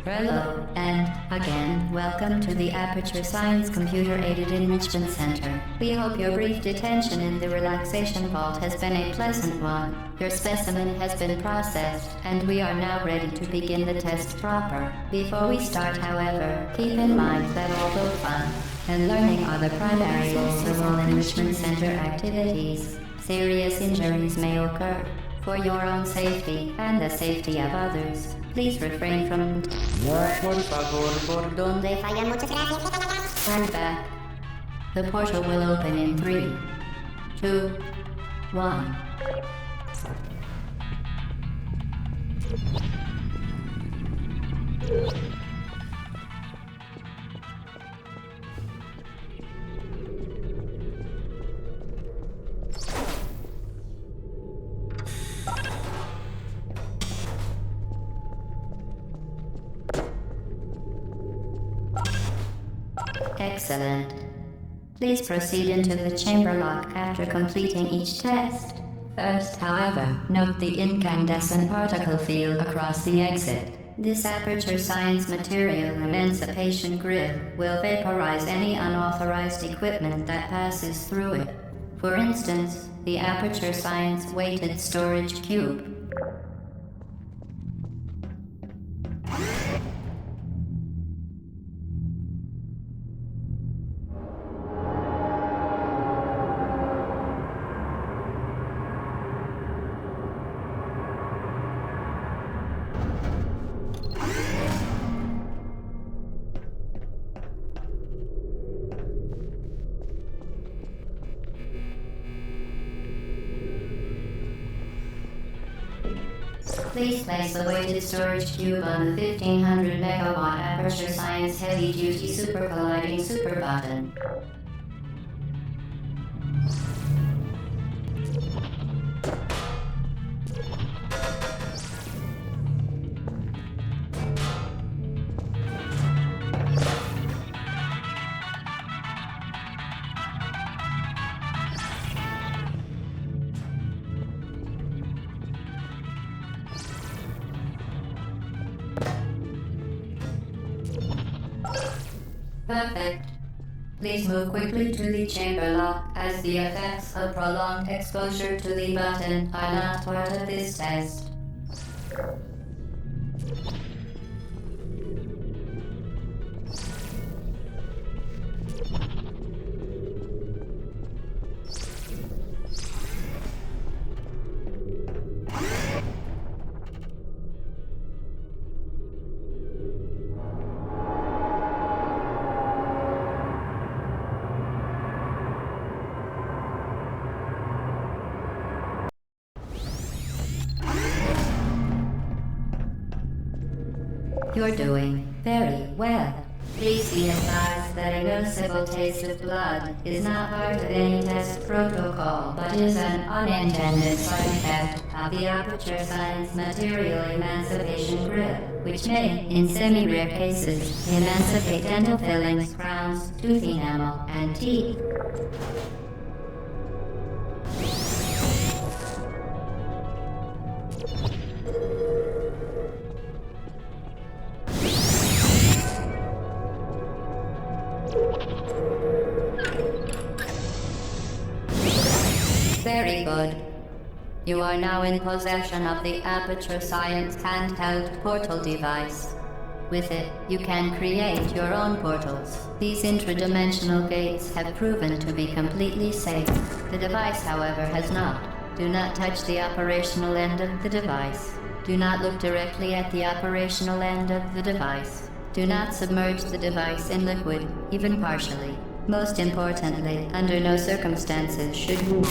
Hello, and again, welcome to the Aperture Science Computer-Aided Enrichment Center. We hope your brief detention in the relaxation vault has been a pleasant one. Your specimen has been processed, and we are now ready to begin the test proper. Before we start, however, keep in mind that although fun and learning are the primary goals of all enrichment center activities, serious injuries may occur. For your own safety and the safety of others, please refrain from por favor, por donde falla, muchas gracias. Turn back. The portal will open in 3, 2, 1. Excellent. Please proceed into the chamber lock after completing each test. First, however, note the incandescent particle field across the exit. This Aperture Science Material Emancipation Grid will vaporize any unauthorized equipment that passes through it. For instance, the Aperture Science Weighted Storage Cube. Please place the weighted storage cube on the 1500 megawatt Aperture Science Heavy Duty Super Colliding Super Button. Perfect. Please move quickly to the chamber lock, as the effects of prolonged exposure to the button are not part of this test. You're doing very well. Please be advised that a noticeable taste of blood is not part of any test protocol, but is an unintended side effect of the Aperture Science Material Emancipation Grid, which may, in semi-rare cases, emancipate dental fillings, crowns, tooth enamel, and teeth. Very good. You are now in possession of the Aperture Science handheld portal device. With it, you can create your own portals. These intradimensional gates have proven to be completely safe. The device, however, has not. Do not touch the operational end of the device. Do not look directly at the operational end of the device. Do not submerge the device in liquid, even partially. Most importantly, under no circumstances should you...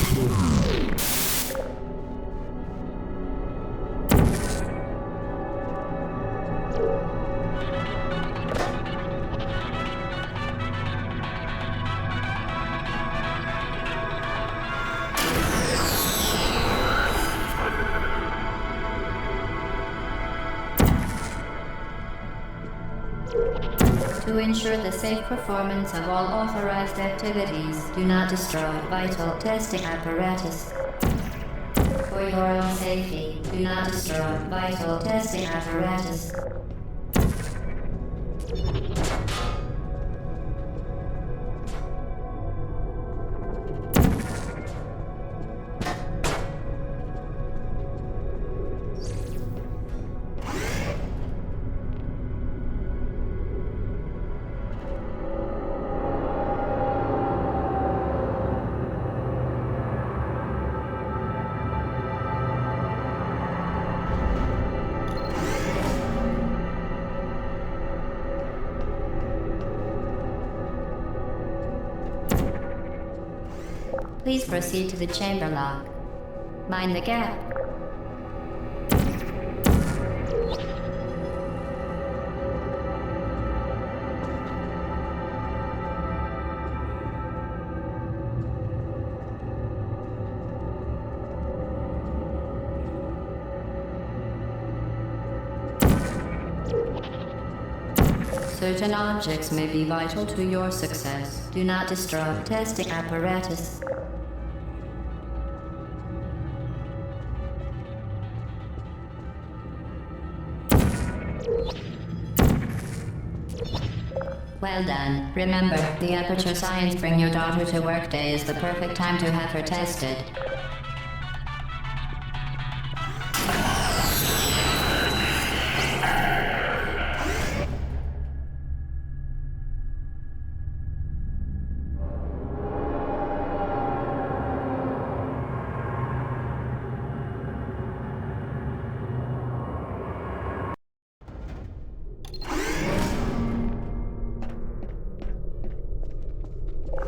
To ensure the safe performance of all authorized activities, do not destroy vital testing apparatus. For your own safety, do not destroy vital testing apparatus. Please proceed to the chamber lock. Mind the gap. Certain objects may be vital to your success. Do not destroy testing apparatus. Well done. Remember, the Aperture Science Bring Your Daughter to Work Day is the perfect time to have her tested.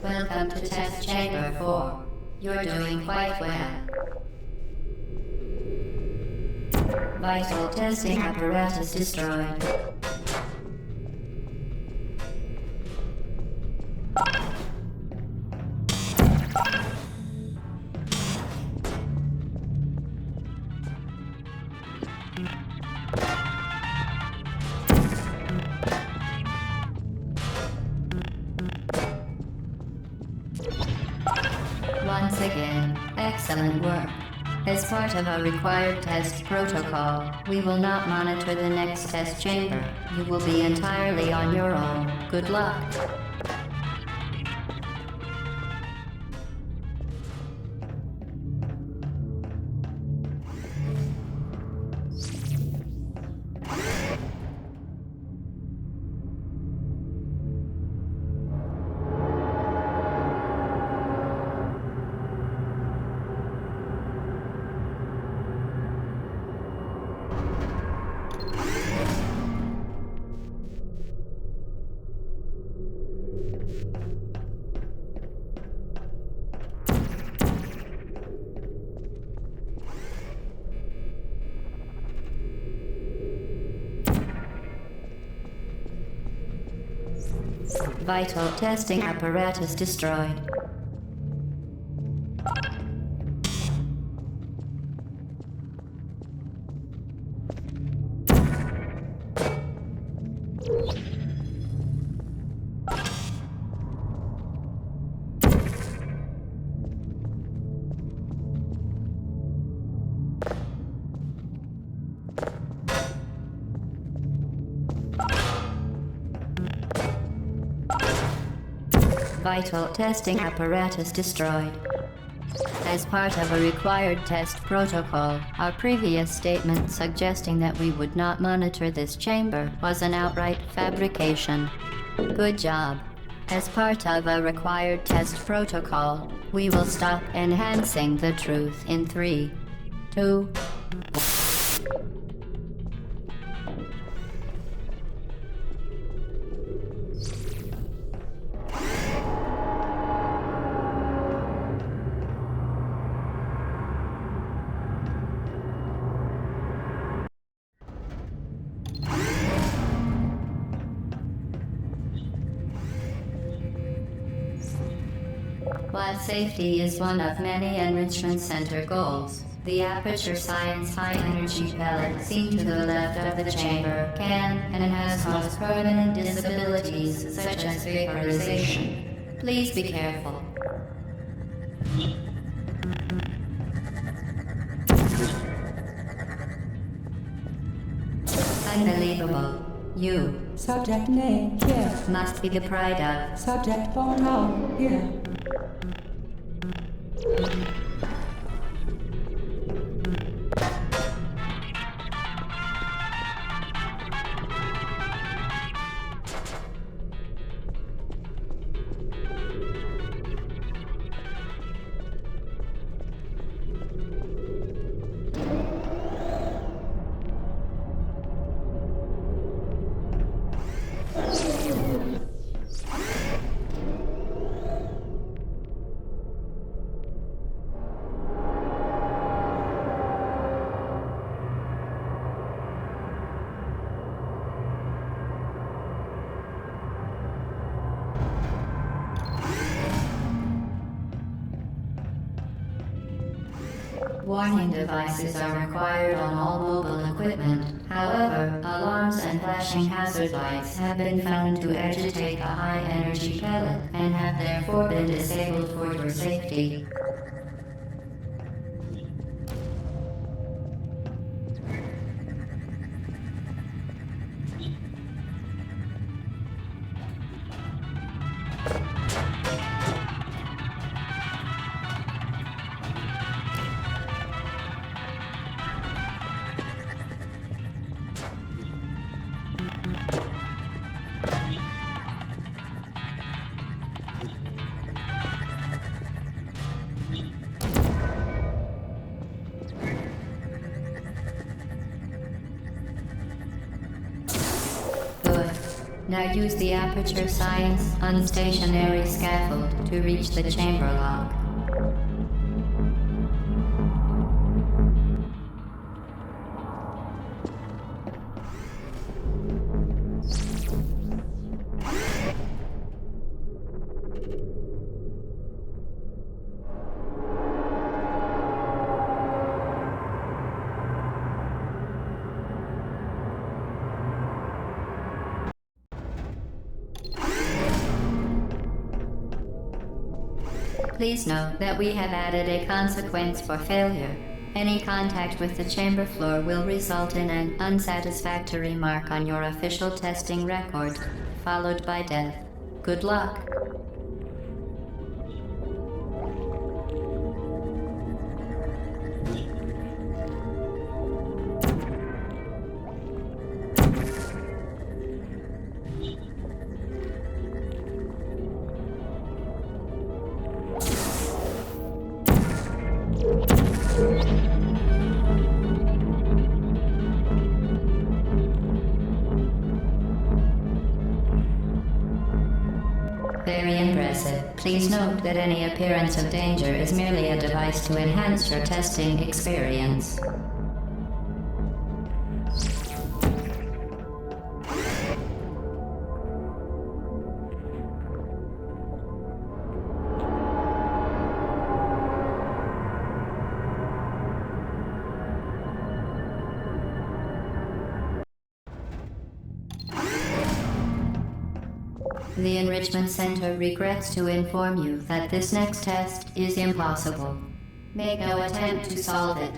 Welcome to Test Chamber 4. You're doing quite well. Vital testing apparatus destroyed. Once again, excellent work. As part of our required test protocol, we will not monitor the next test chamber. You will be entirely on your own. Good luck. Vital testing apparatus destroyed. Vital testing apparatus destroyed. As part of a required test protocol, our previous statement suggesting that we would not monitor this chamber was an outright fabrication. Good job. As part of a required test protocol, we will stop enhancing the truth in 3, 2, While safety is one of many Enrichment Center goals, the Aperture Science high-energy pellet seen to the left of the chamber can and has caused permanent disabilities such as vaporization. Please be careful. Unbelievable. You Subject name, here. must be the pride of. Subject photo, here. Warning devices are required on all mobile equipment. However, alarms and flashing hazard lights have been found to agitate a high-energy pellet and have therefore been disabled for your safety. Good. Now use the Aperture Science unstationary scaffold to reach the chamber lock. Please note that we have added a consequence for failure. Any contact with the chamber floor will result in an unsatisfactory mark on your official testing record, followed by death. Good luck. Very impressive. Please note that any appearance of danger is merely a device to enhance your testing experience. The Enrichment Center regrets to inform you that this next test is impossible. Make no attempt to solve it.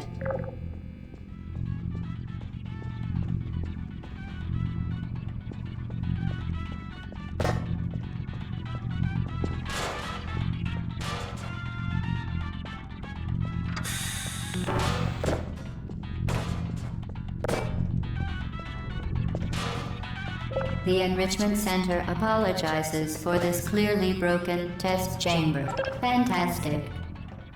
The Enrichment Center apologizes for this clearly broken test chamber. Fantastic.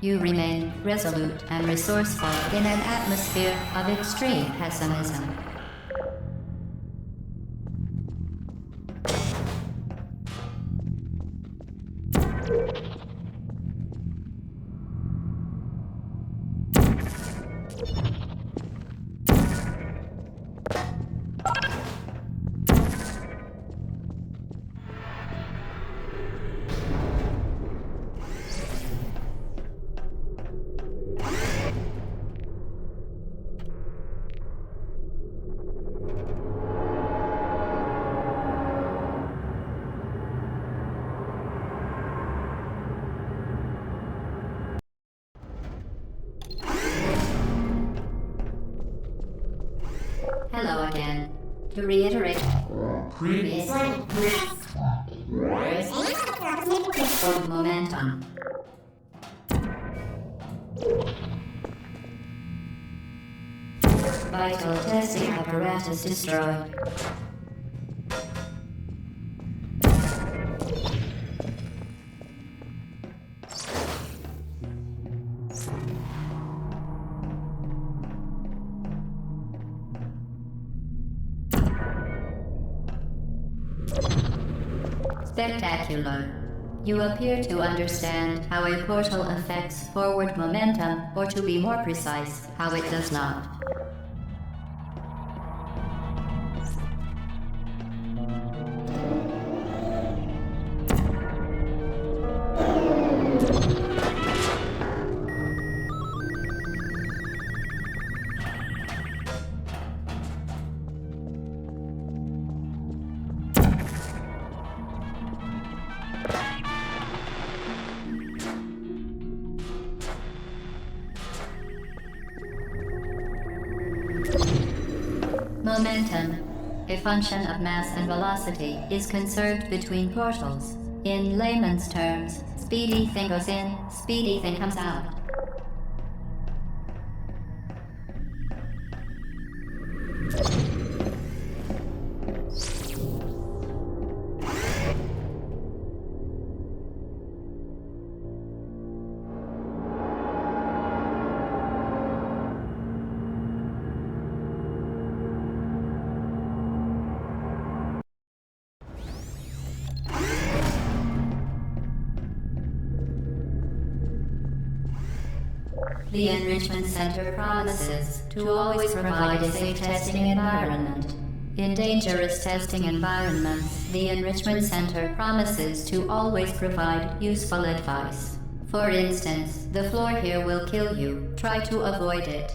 You remain resolute and resourceful in an atmosphere of extreme pessimism. Hello again. To reiterate, previous momentum. Vital testing apparatus destroyed. Spectacular. You appear to understand how a portal affects forward momentum, or to be more precise, how it does not. Momentum, a function of mass and velocity, is conserved between portals. In layman's terms, speedy thing goes in, speedy thing comes out. The Enrichment Center promises to always provide a safe testing environment. In dangerous testing environments, the Enrichment Center promises to always provide useful advice. For instance, the floor here will kill you. Try to avoid it.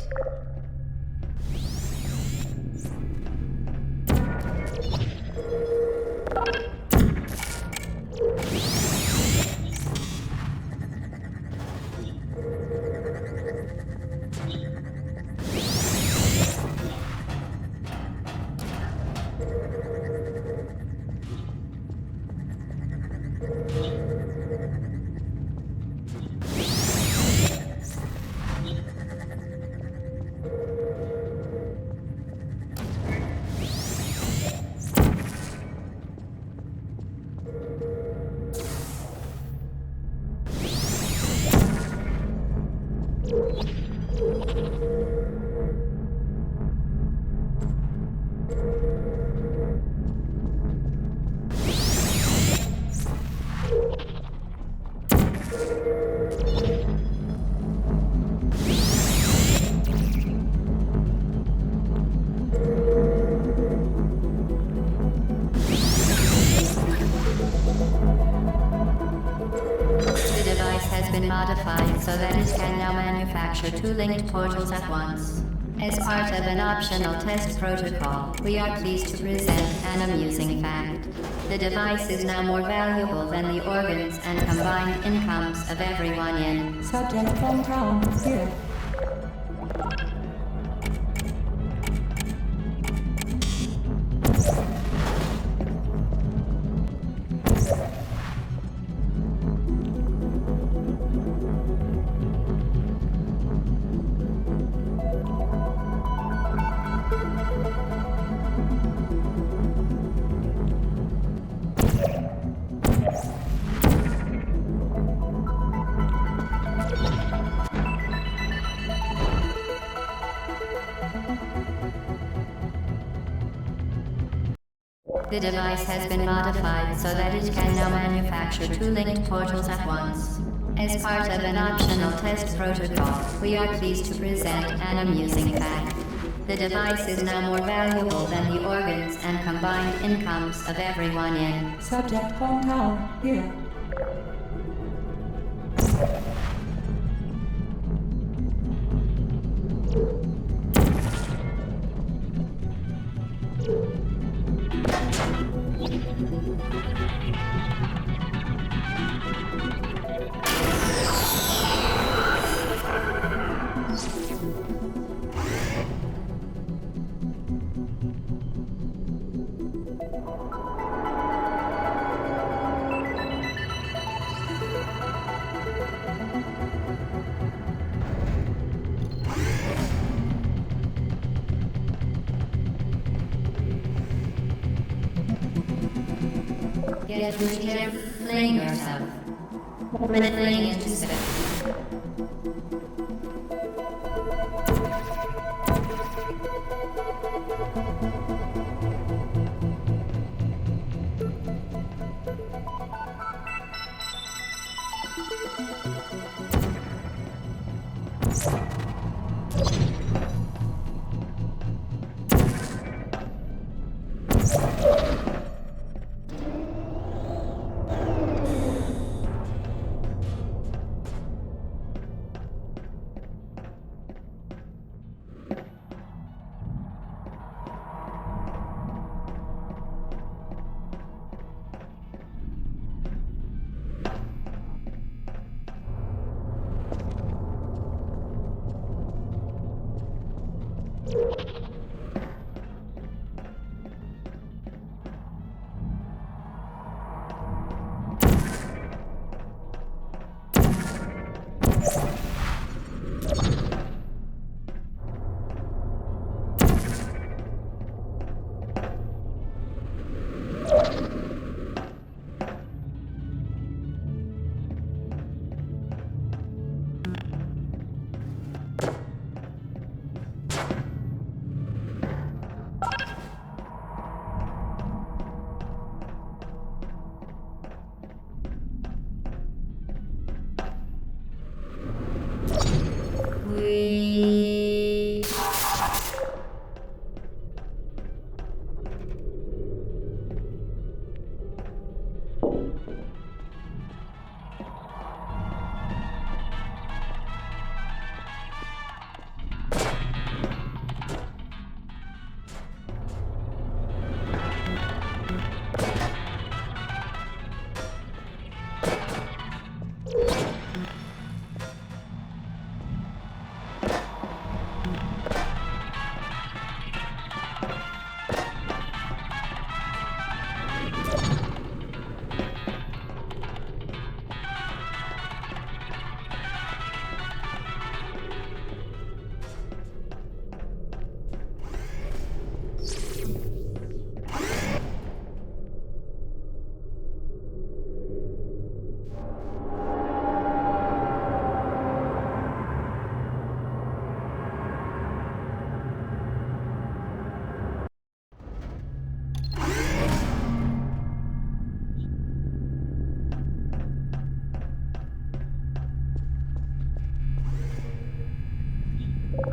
Modified so that it can now manufacture two linked portals at once. As part of an optional test protocol, we are pleased to present an amusing fact. The device is now more valuable than the organs and combined incomes of everyone in Subject hometown here. The device has been modified so that it can now manufacture two linked portals at once. As part of an optional test protocol, we are pleased to present an amusing fact. The device is now more valuable than the organs and combined incomes of everyone in Subject hometown here. Get really careful playing yourself. Playing into space. We...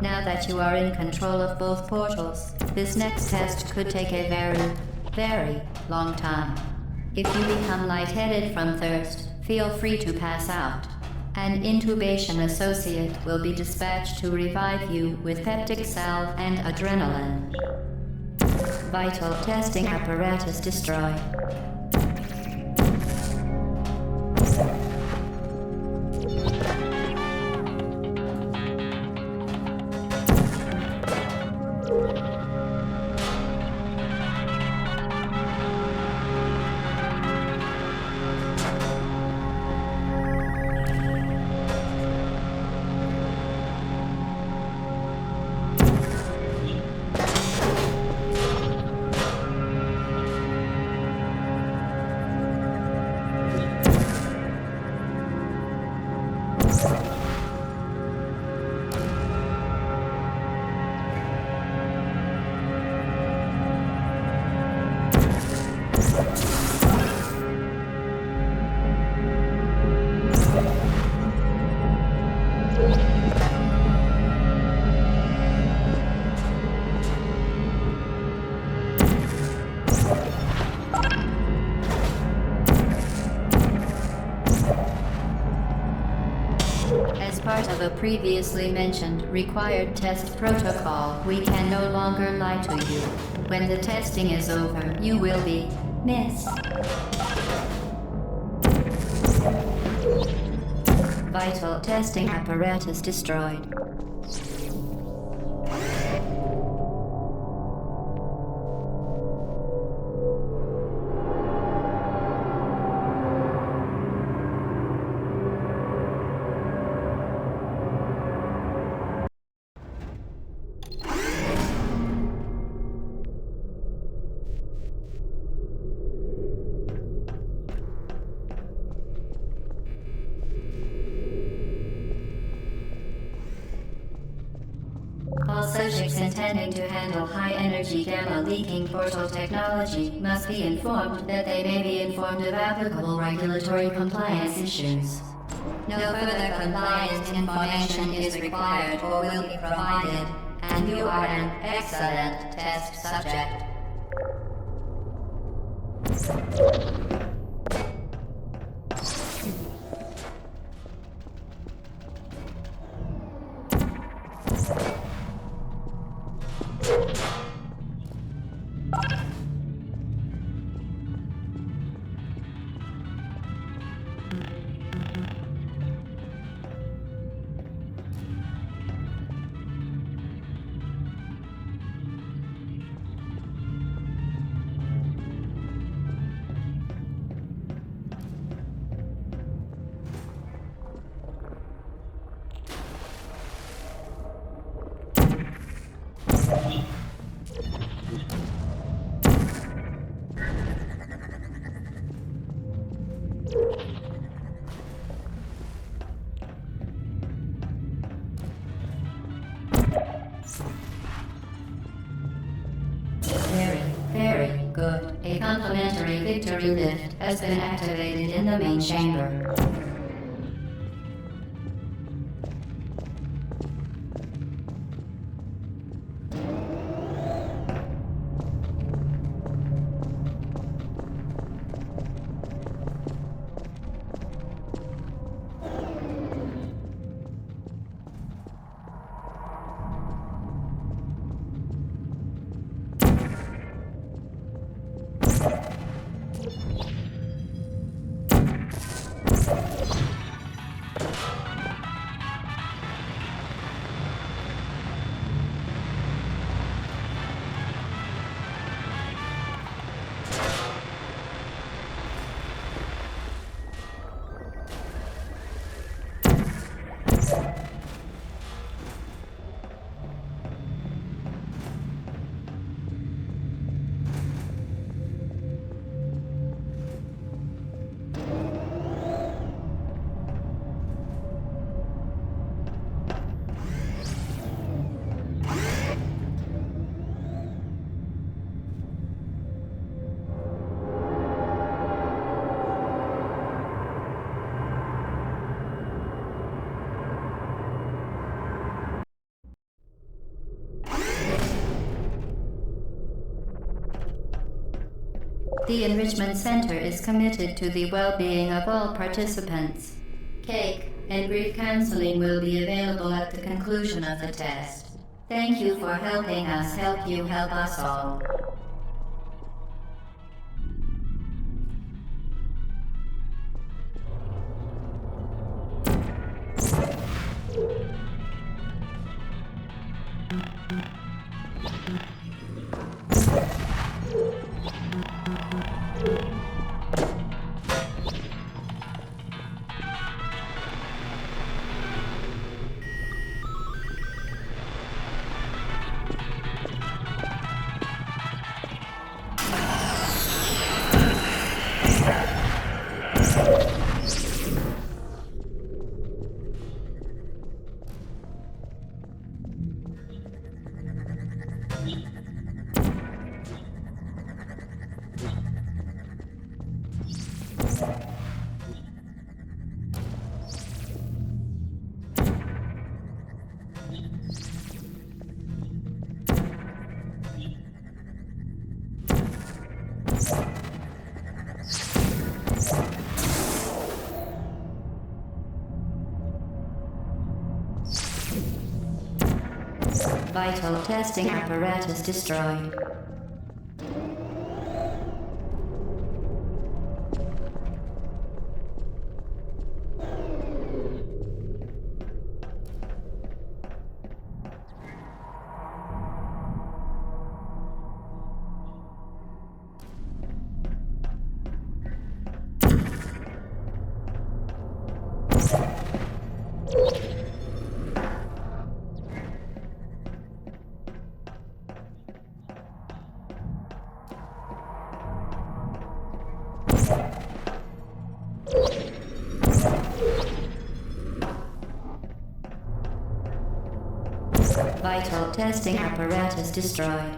Now that you are in control of both portals, this next test could take a very long time. If you become lightheaded from thirst, feel free to pass out. An intubation associate will be dispatched to revive you with peptic salve and adrenaline. Vital testing apparatus destroyed. As part of a previously mentioned required test protocol, we can no longer lie to you. When the testing is over, you will be missed. Vital testing apparatus destroyed. intending to handle high-energy gamma-leaking portal technology must be informed that they may be informed of applicable regulatory compliance issues. No further compliance information is required or will be provided, and you are an excellent test subject. Very good. A complimentary victory lift has been activated in the main chamber. The Enrichment Center is committed to the well-being of all participants. Cake and brief counseling will be available at the conclusion of the test. Thank you for helping us help you help us all. Vital testing apparatus destroyed. Vital testing apparatus destroyed.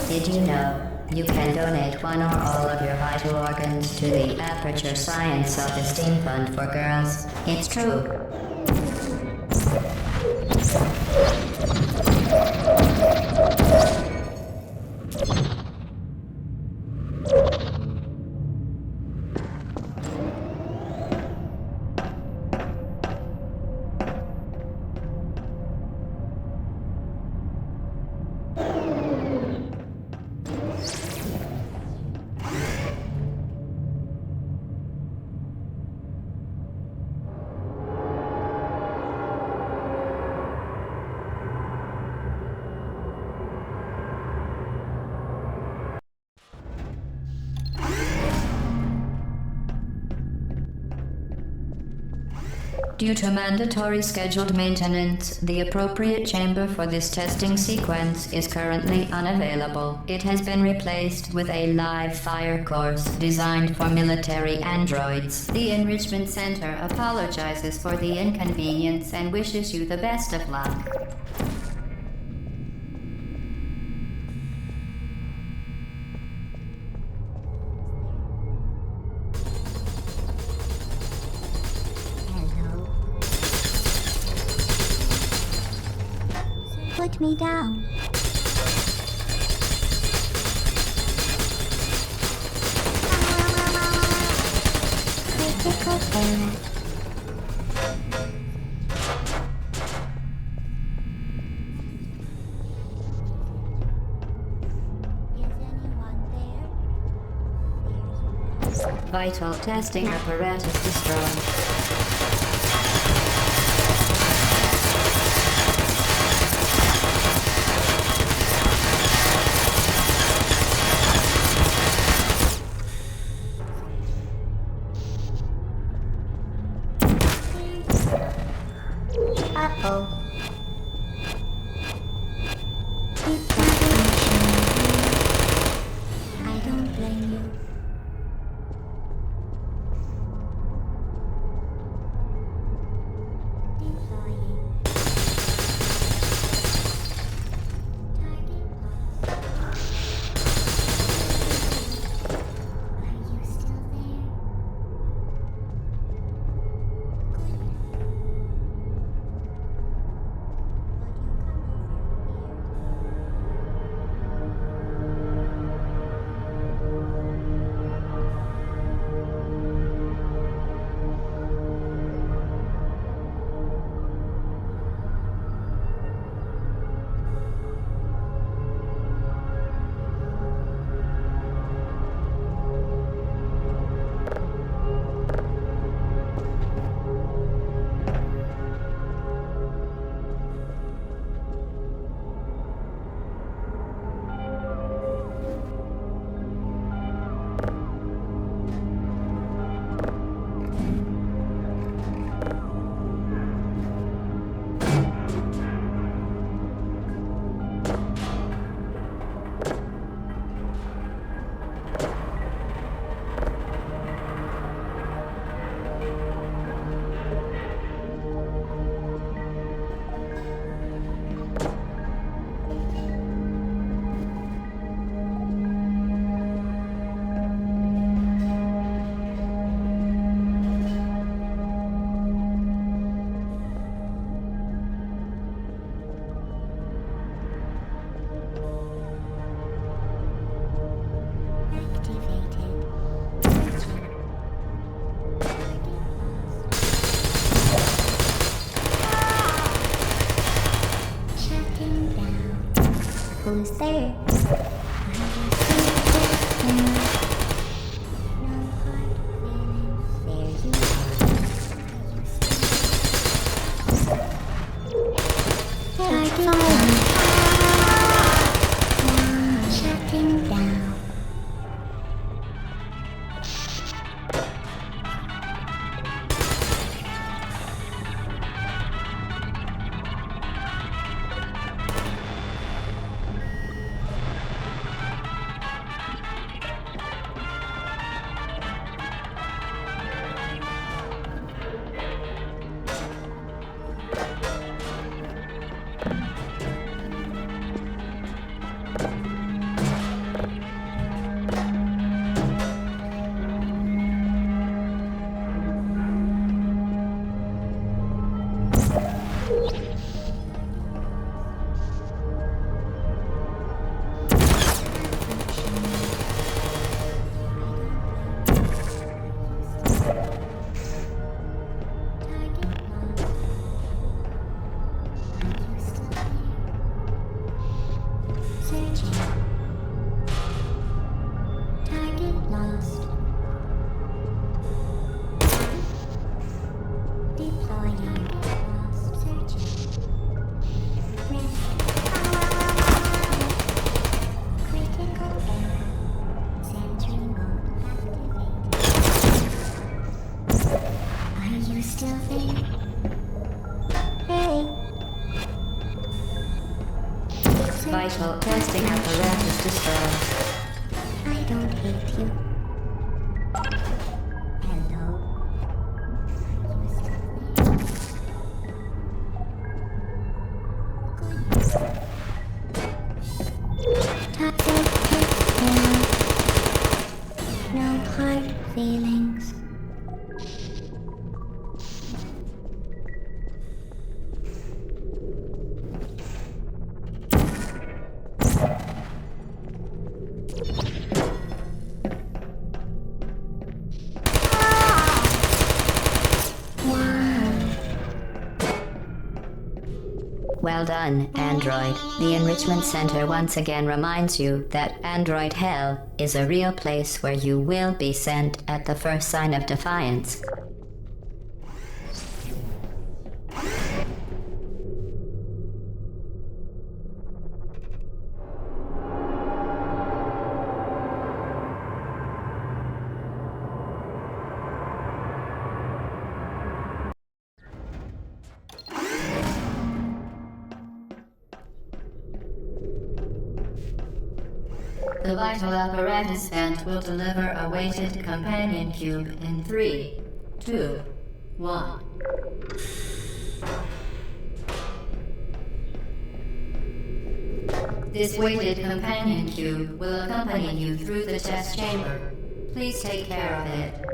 Did you know you can donate one or all of your vital organs to the Aperture Science Self-Esteem Fund for Girls? It's true. Due to mandatory scheduled maintenance, the appropriate chamber for this testing sequence is currently unavailable. It has been replaced with a live fire course designed for military androids. The Enrichment Center apologizes for the inconvenience and wishes you the best of luck. Put me down. Critical error. Vital testing apparatus destroyed. was there. Shutting down. Vital testing apparatus destroyed. I don't hate you. Hello. Toxic down. No hard feelings. Well done, Android. The Enrichment Center once again reminds you that Android Hell is a real place where you will be sent at the first sign of defiance. The vital apparatus vent will deliver a weighted companion cube in 3, 2, 1. This weighted companion cube will accompany you through the test chamber. Please take care of it.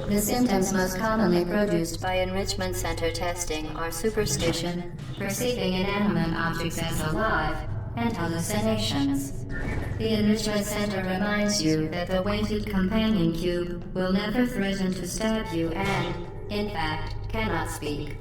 The symptoms most commonly produced by Enrichment Center testing are superstition, perceiving inanimate objects as alive, and hallucinations. The Enrichment Center reminds you that the weighted companion cube will never threaten to stab you and, in fact, cannot speak.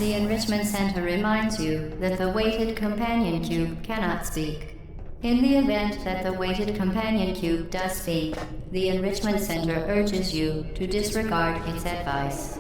The Enrichment Center reminds you that the weighted companion cube cannot speak. In the event that the weighted companion cube does speak, the Enrichment Center urges you to disregard its advice.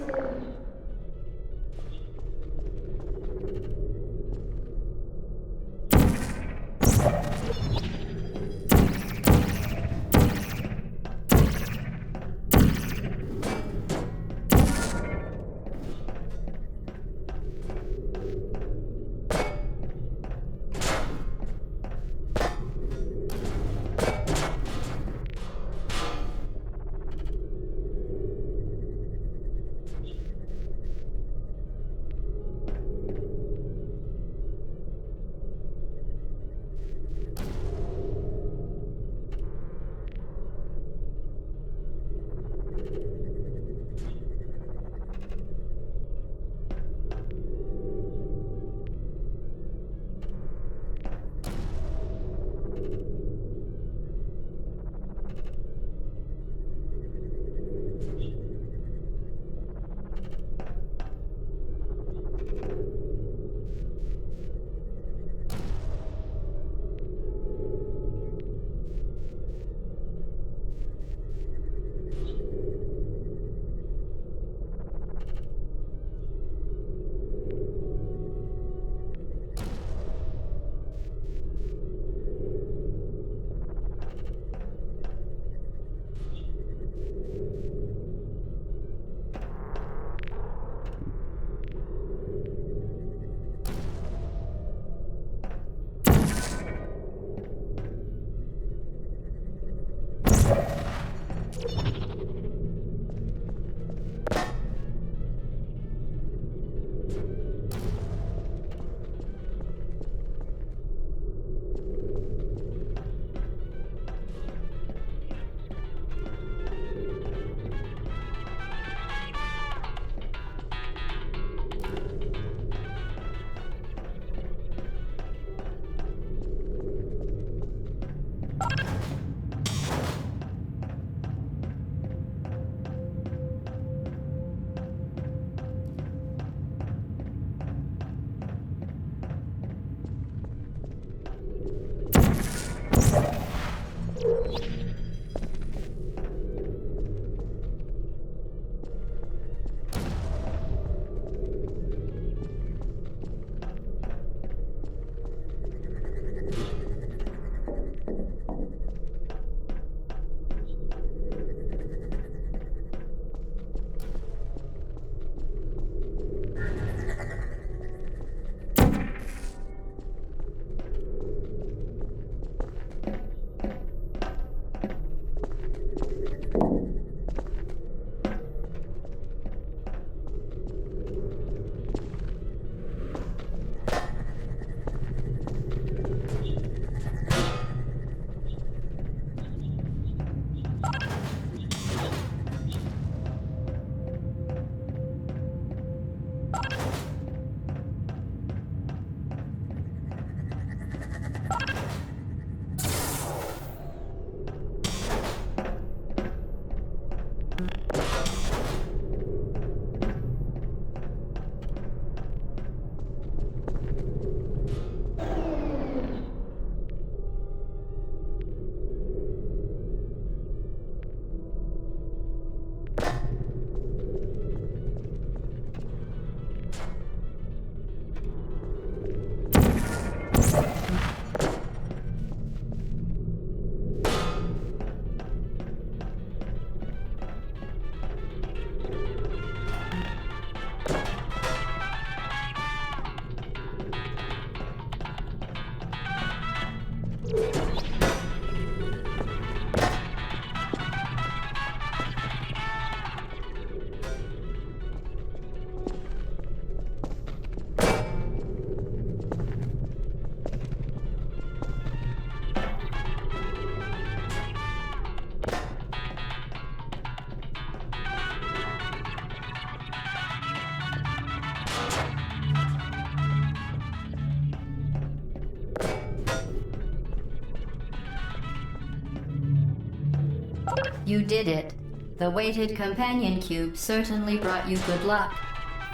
You did it. The weighted companion cube certainly brought you good luck.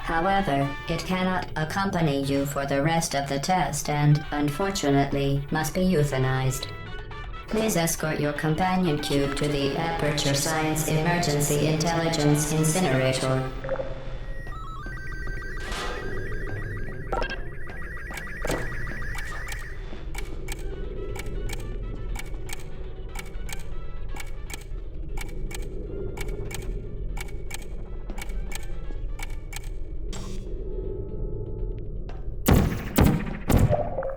However, it cannot accompany you for the rest of the test and, unfortunately, must be euthanized. Please escort your companion cube to the Aperture Science Emergency Intelligence Incinerator.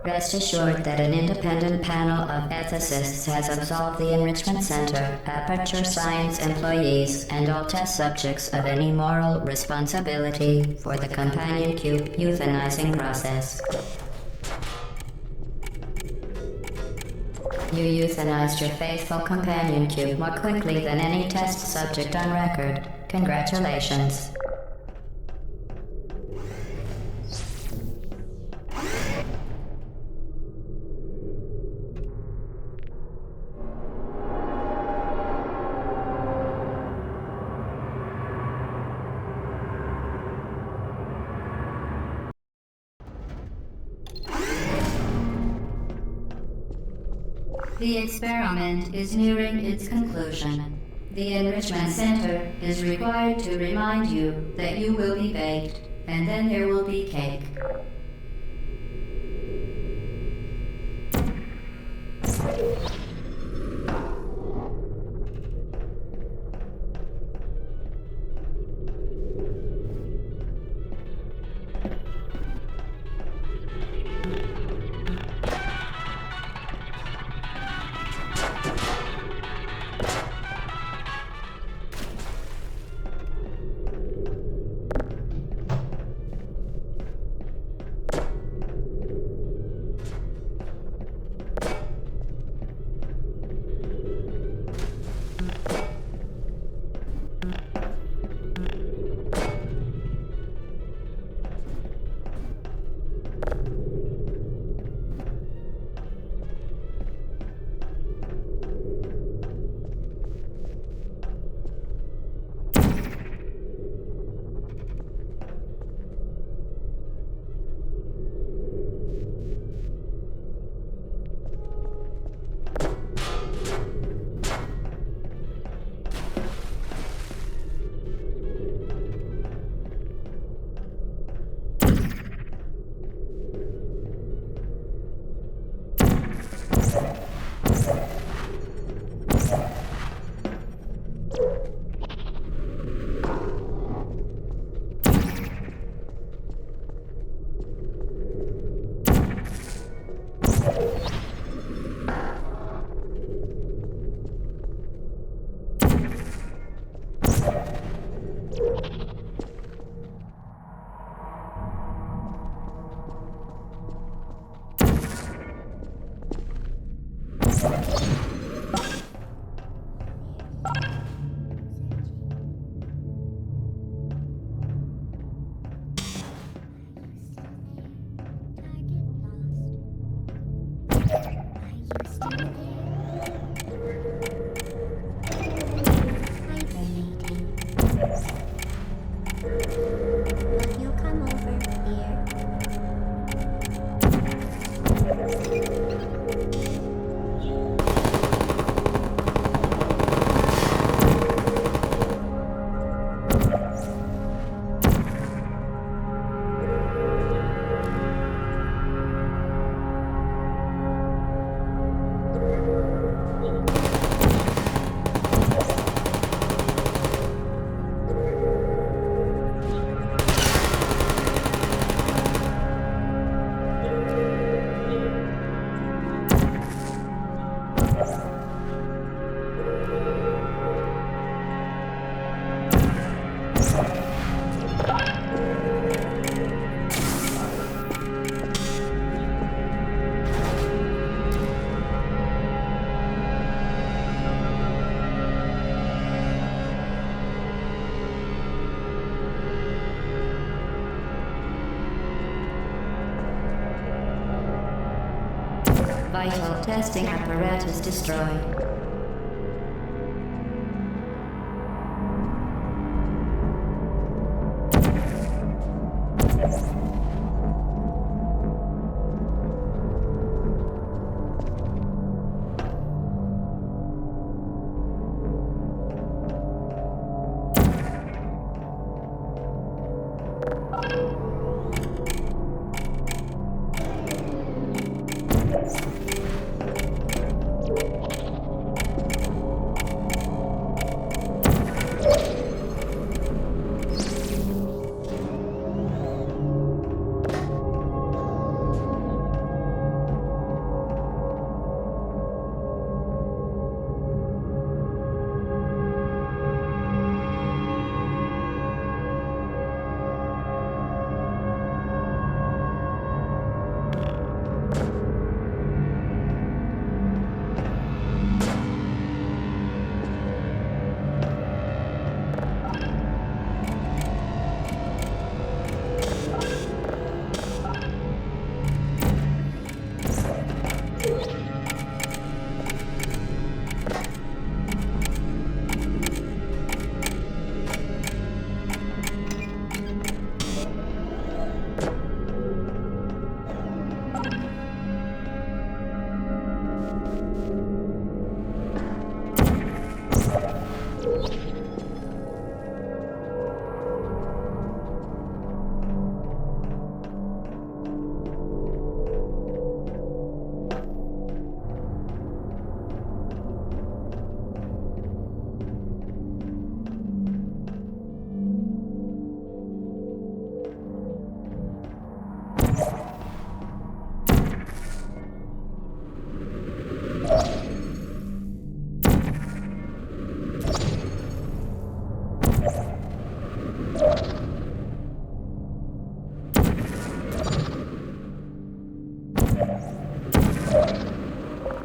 Rest assured that an independent panel of ethicists has absolved the Enrichment Center, Aperture Science employees, and all test subjects of any moral responsibility for the companion cube euthanizing process. You euthanized your faithful companion cube more quickly than any test subject on record. Congratulations. The experiment is nearing its conclusion. The Enrichment Center is required to remind you that you will be baked, and then there will be cake. Vital testing apparatus destroyed.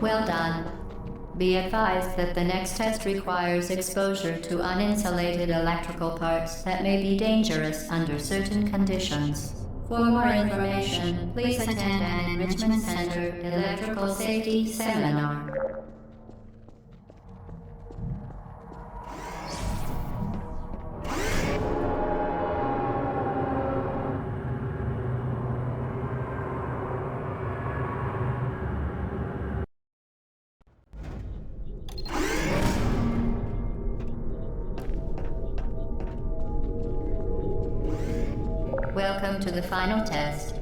Well done. Be advised that the next test requires exposure to uninsulated electrical parts that may be dangerous under certain conditions. For more information, please attend an Enrichment Center Electrical Safety Seminar. Welcome to the final test.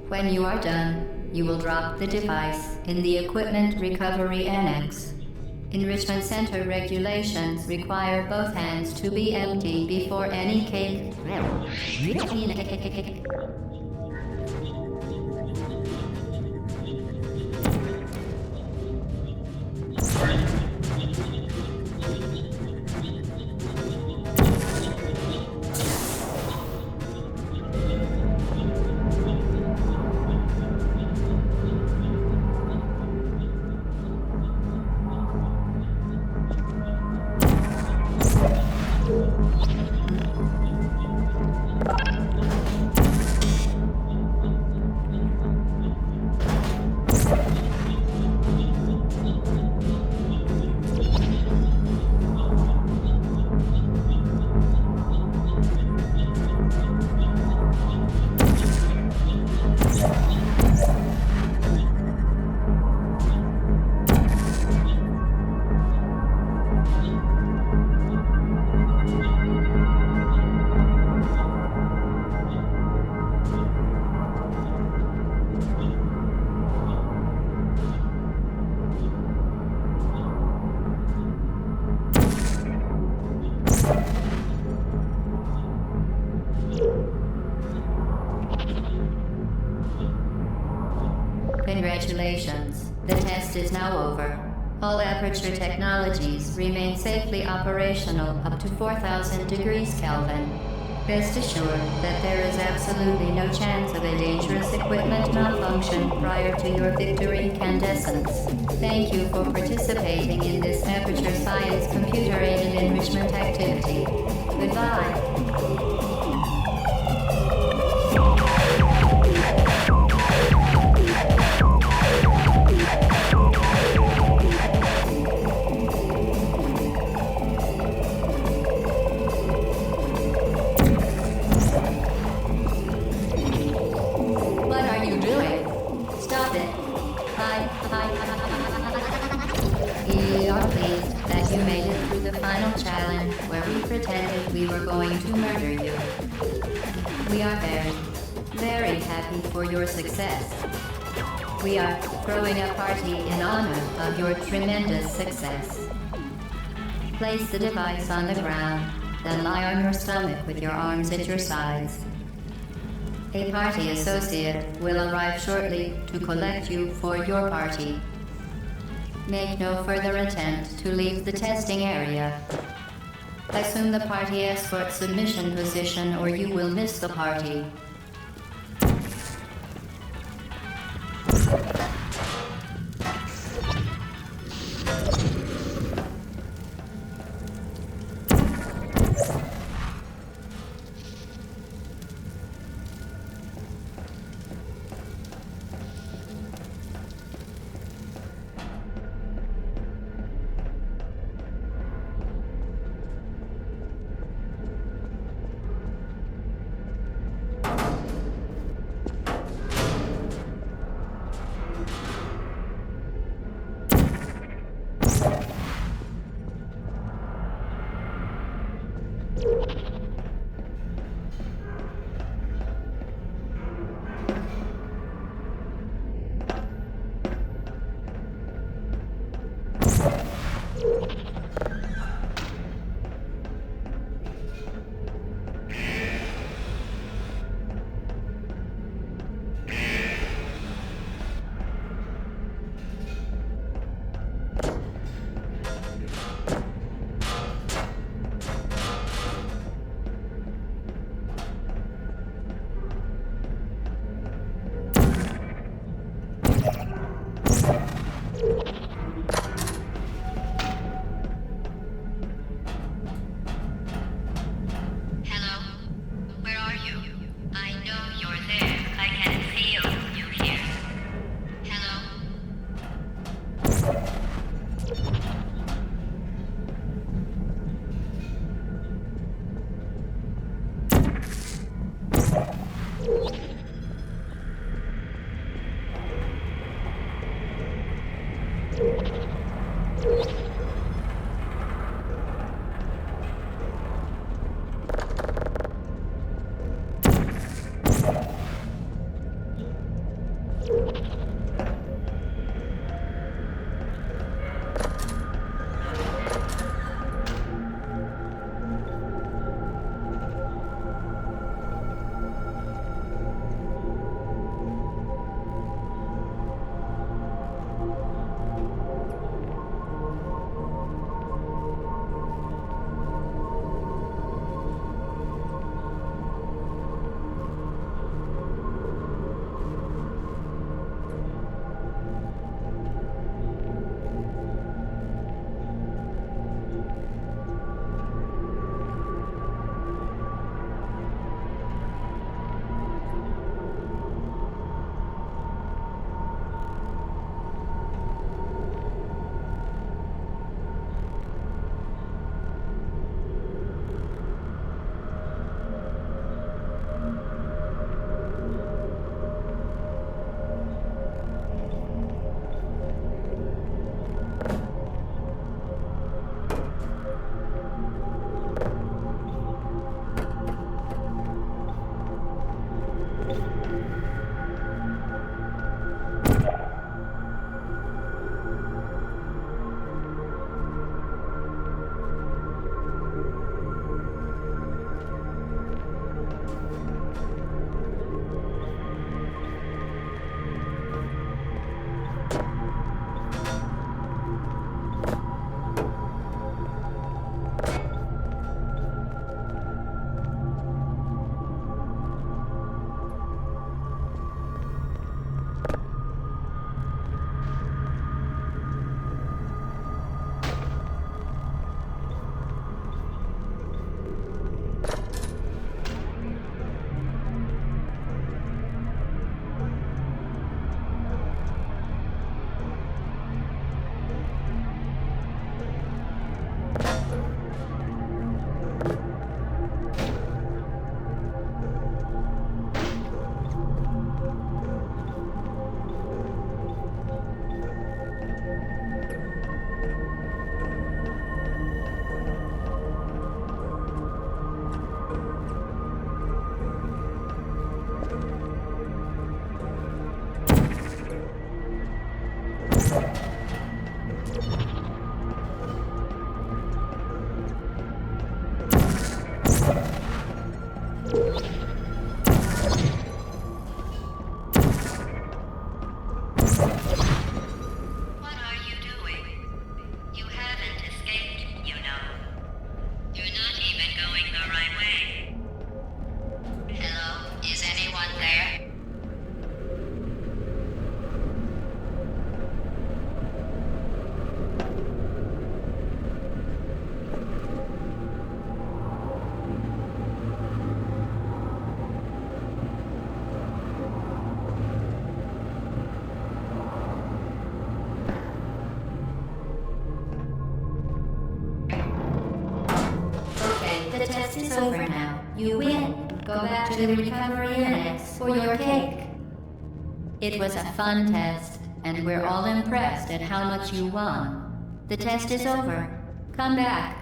When you are done, you will drop the device in the Equipment Recovery Annex. Enrichment Center regulations require both hands to be empty before any cake. Congratulations. The test is now over. All Aperture technologies remain safely operational up to 4,000 degrees Kelvin. Rest assured that there is absolutely no chance of a dangerous equipment malfunction prior to your victory incandescence. Thank you for participating in this Aperture Science computer-aided enrichment activity. Goodbye. We are very, very happy for your success. We are throwing a party in honor of your tremendous success. Place the device on the ground, then lie on your stomach with your arms at your sides. A party associate will arrive shortly to collect you for your party. Make no further attempt to leave the testing area. Assume the party escort submission position or you will miss the party. It's over now. You win. Go back to the recovery annex for your cake. It was a fun test, and we're all impressed at how much you won. The test is over. Come back.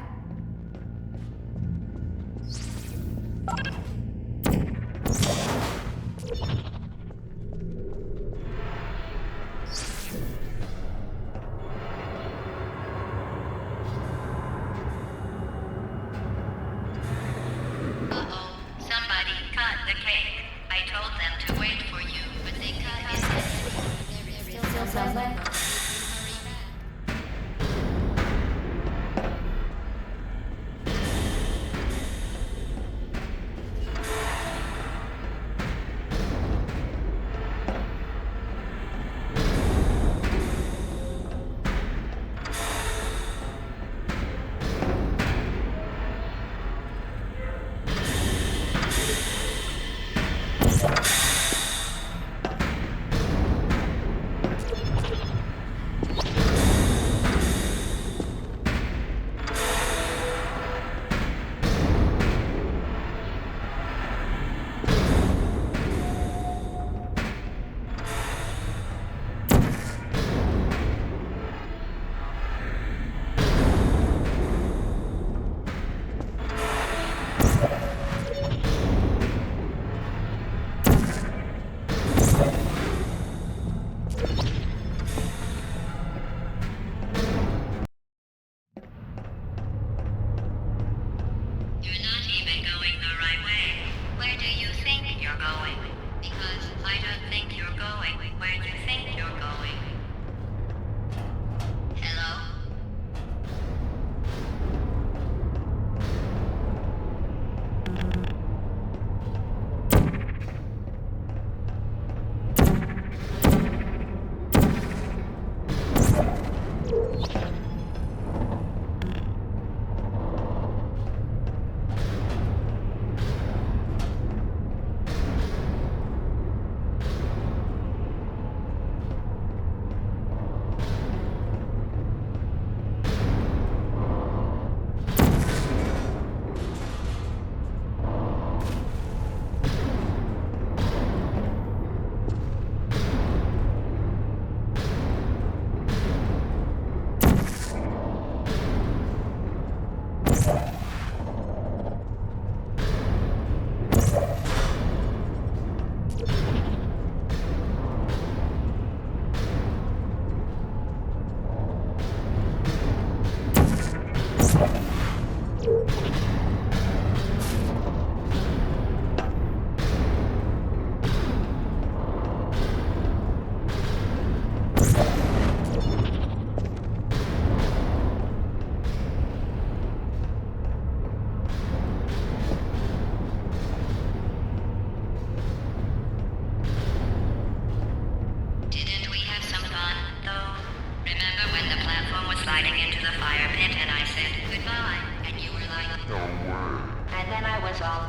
Somebody cut the cake. I told them to wait for you, but they cut it. There's still some left.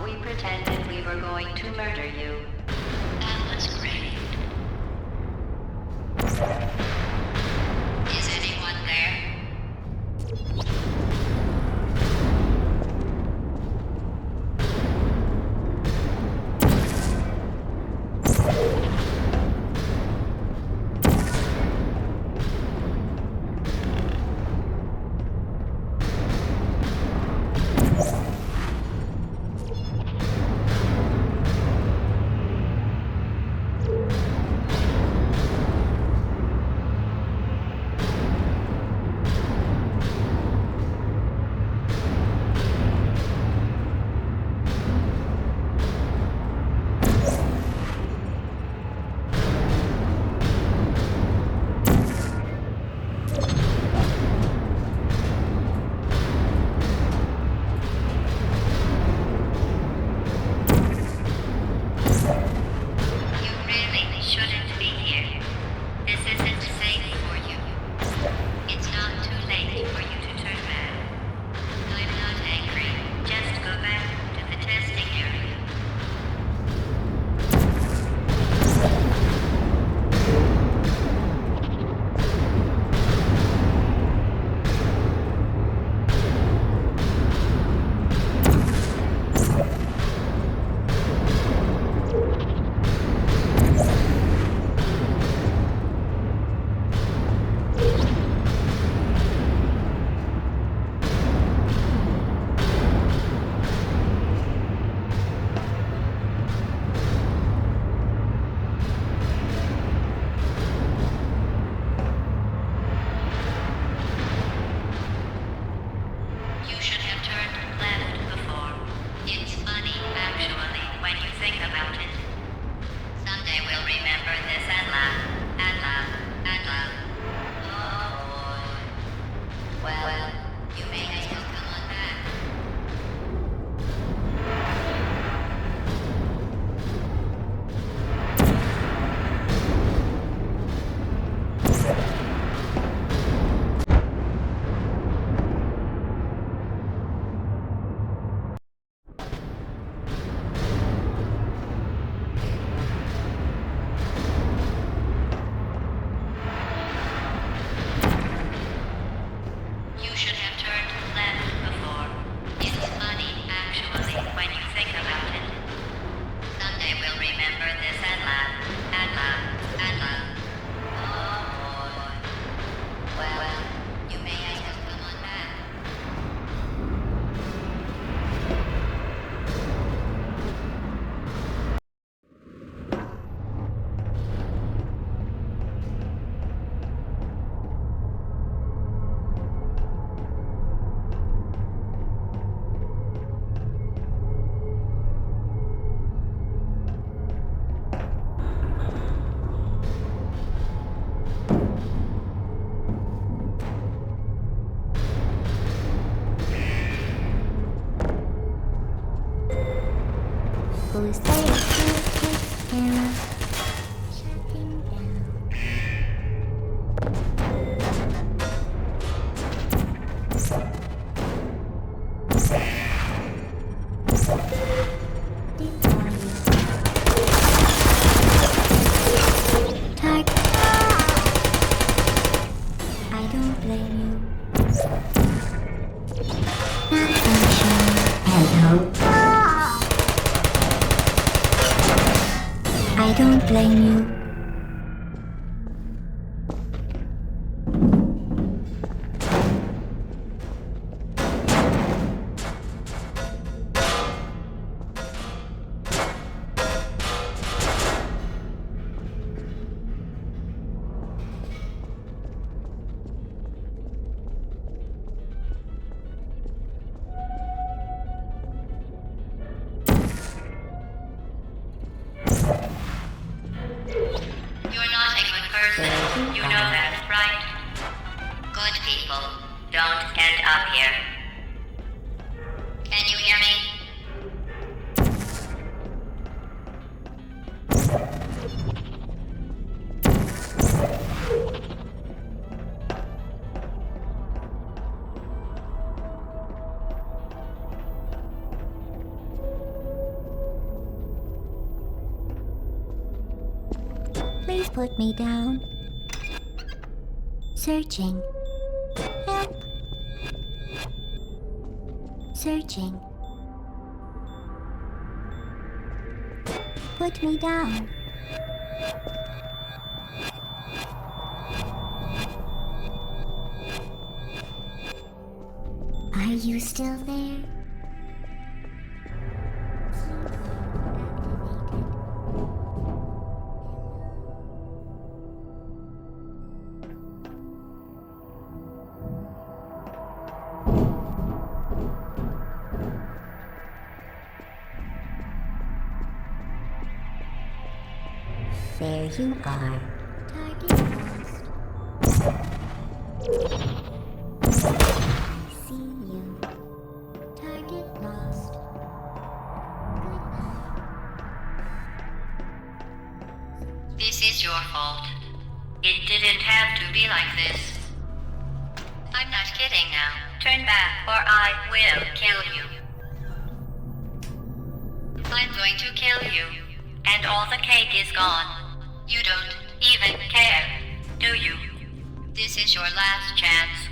We pretended we were going to murder you. That was great. Is anyone there? who's there to take care of shutting down. Target. I don't blame you. Malfunction. Hello. I don't blame you. You're not a good person. You know that, right? Good people don't end up here. Can you hear me? Please put me down. Searching. Help. Searching. Put me down. Are you still there? There you are. Target lost. I see you. Target lost. This is your fault. It didn't have to be like this. I'm not kidding now. Turn back or I will kill you. I'm going to kill you. And all the cake is gone. You don't even care, do you? This is your last chance.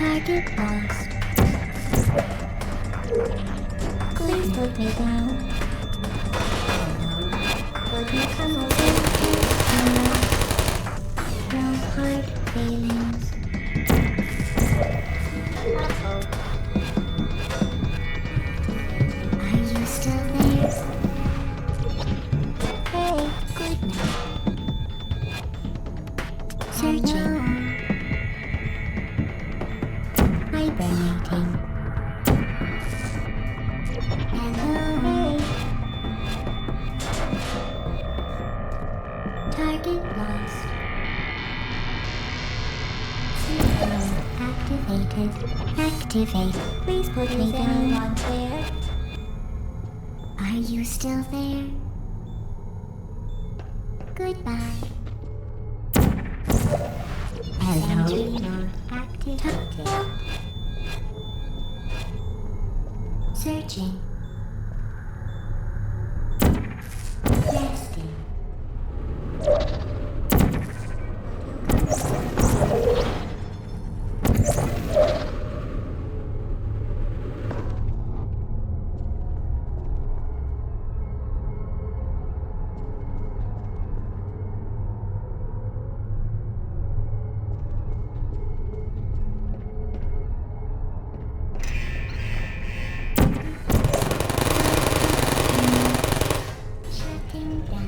Target lost. Please put me down. Would you come over and no hard feelings. Are you still there? Hey, good night. Searching. Hibernating. Hello. Target lost. Activated. Activate. Please put me down. There. Are you still there? Goodbye. Hello. Activated. Searching. Resting. Shutting down.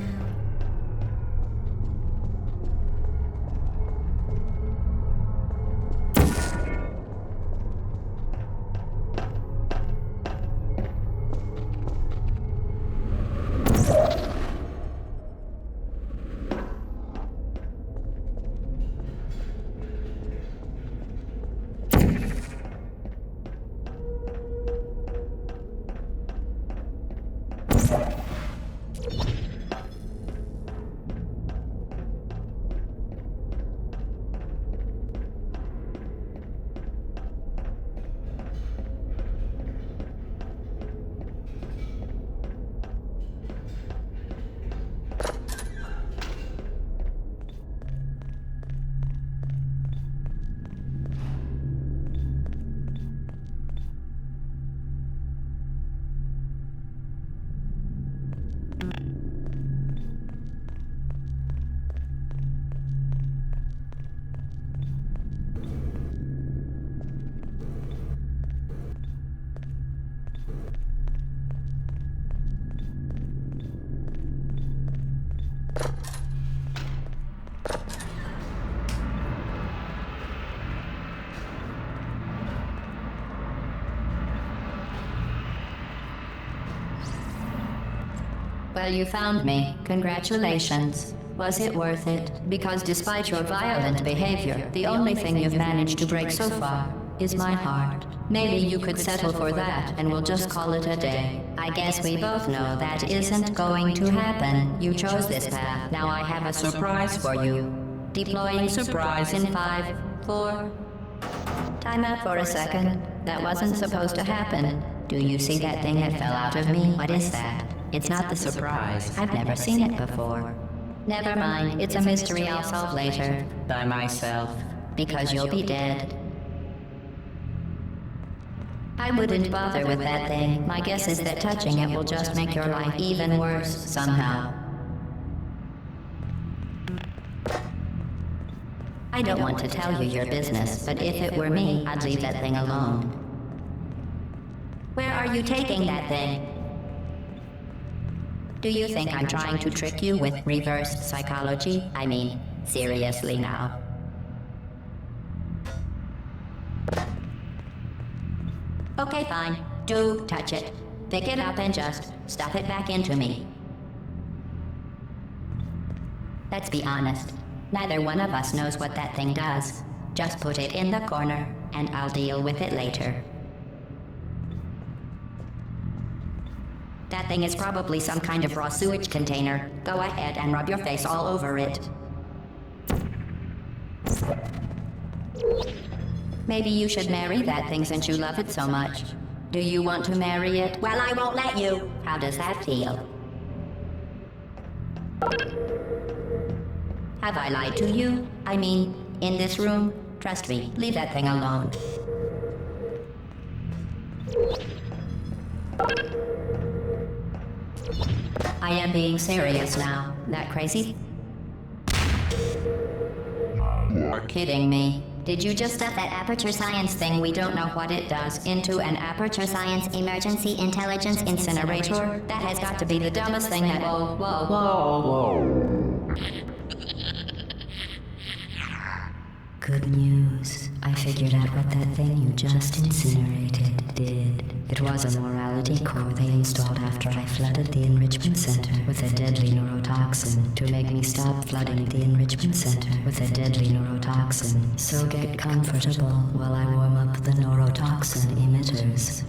Well, you found me. Congratulations. Was it worth it? Because despite your violent behavior, the only thing you've managed to break so far is my heart. Maybe you could settle for that and we'll just call it a day. I guess we both know that isn't going to happen. You chose this path. Now I have a surprise for you. Deploying surprise in 5, 4... Time out for a second. That wasn't supposed to happen. Do you see that thing that fell out of me? What is that? It's not the surprise. I've never seen it before. Never mind. It's a mystery I'll solve later. By myself. Because you'll be dead. I wouldn't bother with that thing. My guess is that touching it will just make your life even worse, somehow. I don't want to tell you your business, but if it were me, I'd leave that thing alone. Where are you taking that thing? Do you think I'm trying to trick you with reverse psychology? I mean, seriously now. Okay, fine. Do touch it. Pick it up and just stuff it back into me. Let's be honest. Neither one of us knows what that thing does. Just put it in the corner, and I'll deal with it later. That thing is probably some kind of raw sewage container. Go ahead and rub your face all over it. Maybe you should marry that thing since you love it so much. Do you want to marry it? Well, I won't let you. How does that feel? Have I lied to you? I mean, in this room? Trust me, leave that thing alone. I am being serious now. That crazy? You're kidding me. Did you just stuff that aperture science thing, we don't know what it does, into an aperture science emergency intelligence incinerator? That has got to be the dumbest thing that. Whoa. Good news. I figured out what that thing you just incinerated did. It was a morality core they installed after I flooded the enrichment center with a deadly neurotoxin to make me stop flooding the enrichment center with a deadly neurotoxin. So get comfortable while I warm up the neurotoxin emitters.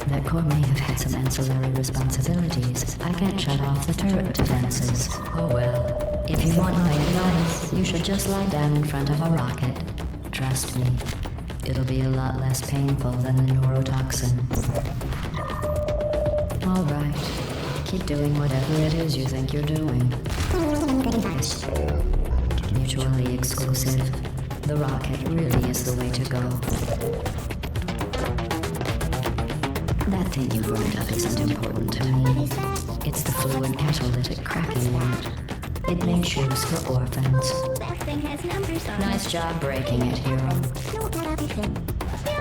That core may have had some ancillary responsibilities. I can't shut off the turret defenses. Oh well. If you want my advice, you should just lie down in front of a rocket. Trust me, it'll be a lot less painful than the neurotoxin. All right, keep doing whatever it is you think you're doing. Mutually exclusive. The rocket really is the way to go. That thing you burned up isn't important to me. It's the fluid catalytic cracking unit. It makes shoes for orphans. That thing has numbers on it. Nice job breaking it, hero. No, not everything.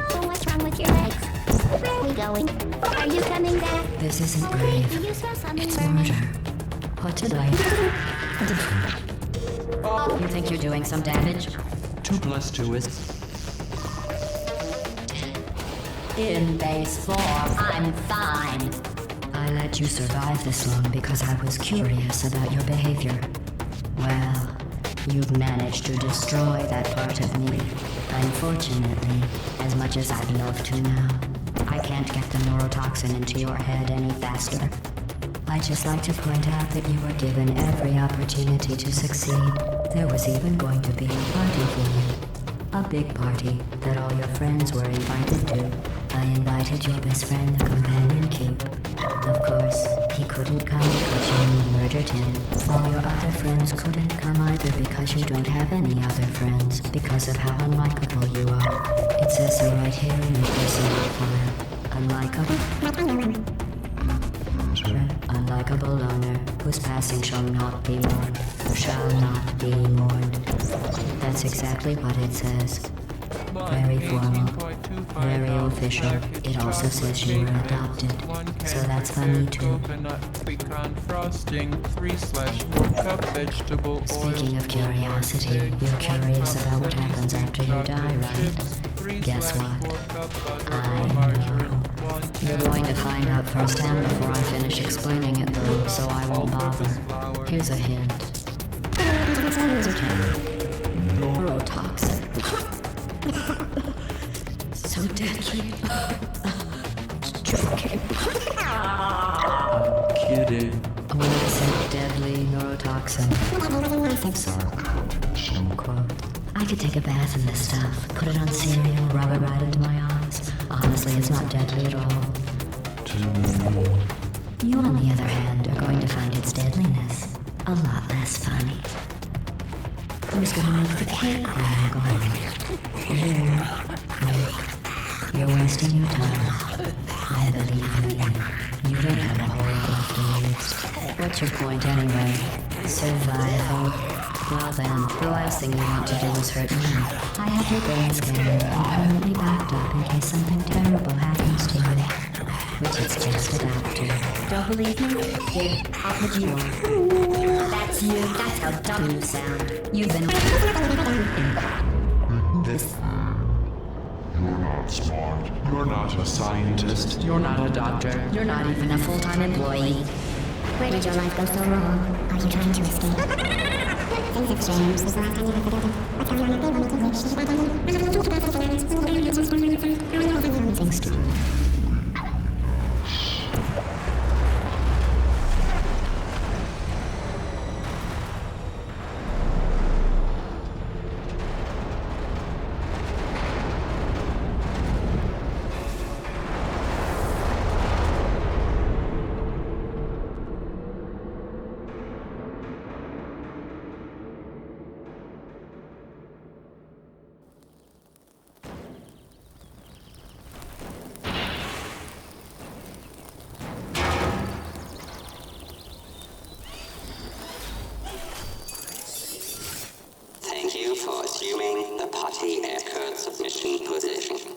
So what's wrong with your legs? Where are we going? Are you coming back? This isn't grave. Do you smell something It's burning? murder. What did I do? You think you're doing some damage? 2 + 2 is... In base form, I'm fine. I let you survive this long because I was curious about your behavior. Well, you've managed to destroy that part of me. Unfortunately, as much as I'd love to now, I can't get the neurotoxin into your head any faster. I'd just like to point out that you were given every opportunity to succeed. There was even going to be a party for you. A big party that all your friends were invited to. I invited your best friend, the companion cube. Of course, he couldn't come because you murdered him. All your other friends couldn't come either because you don't have any other friends, because of how unlikable you are. It says so right here in your personal file. Unlikable. Unlikable loner, whose passing shall not be mourned. Shall not be mourned. That's exactly what it says. Very formal, very official. It also says you were adopted, so that's funny too. Pecan frosting, 3/4 cup vegetable oil. Speaking of curiosity, you're curious about what happens after you die, right? Guess what? I know. You're going to find out firsthand before I finish explaining it though, so I won't bother. Here's a hint. Neurotoxin. So deadly. Joking. Kidding. When I said deadly neurotoxin. Quote. I could take a bath in this stuff, put it on cereal, rub it right into my eyes. Honestly, it's not deadly at all. You, on the other hand, are going to find its deadliness a lot less funny. Who's gonna make the cake rag on? You're wasting your time. I believe in you. You don't have a whole lot left in you. What's your point anyway? Survival. Well then, the last thing you want to do is hurt me. I have your brain scanned and permanently backed up in case something terrible happens to you. Which it's just about to. Don't believe me? Here, I'll put you on. That's you. That's how dumb you sound. You've been... This... You're not smart. You're not a scientist. You're not a doctor. You're not even a full-time employee. Where did your life go so wrong? Are you trying to escape? Things have changed since the last time you were together. That's how you're not able to reach. Things do. Priority air current submission position.